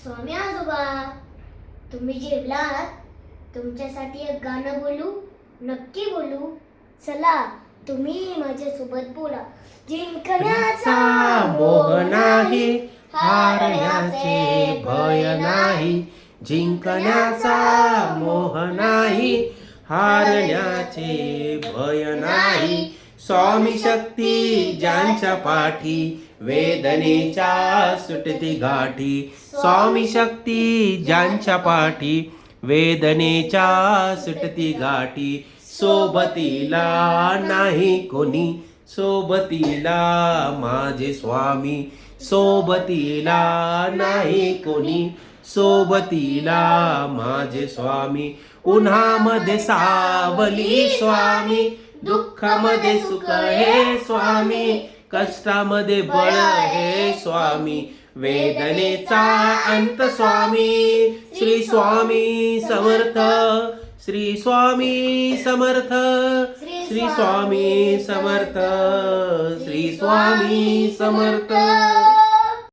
स्वामी आजोबा, तुम्ही जेवलात? तुमच्यासाठी एक गाणं बोलू? नक्की बोलू. चला, तुम्ही माझ्यासोबत बोला. जिंकण्याचा मोह नाही, हारण्याचे भय नाही. जिंकण्याचा मोह नाही, हारण्याचे भय नाही. स्वामी शक्ती ज्यांच्या पाठी, वेदनेच्या सुटती गाठी. स्वामी शक्ती ज्यांच्या पाठी, वेदनेच्या सुटती गाठी. सोबतीला नाही कोणी, सोबतीला माझे स्वामी. सोबतीला नाही कोणी, सोबतीला माझे स्वामी. उन्हामध्ये सावली स्वामी, दुःखामध्ये सुख हे स्वामी. कष्टामध्ये बळ हे स्वामी, वेदनेचा अंत स्वामी. श्री स्वामी समर्थ, श्री स्वामी समर्थ, श्री स्वामी समर्थ, श्री स्वामी समर्थ.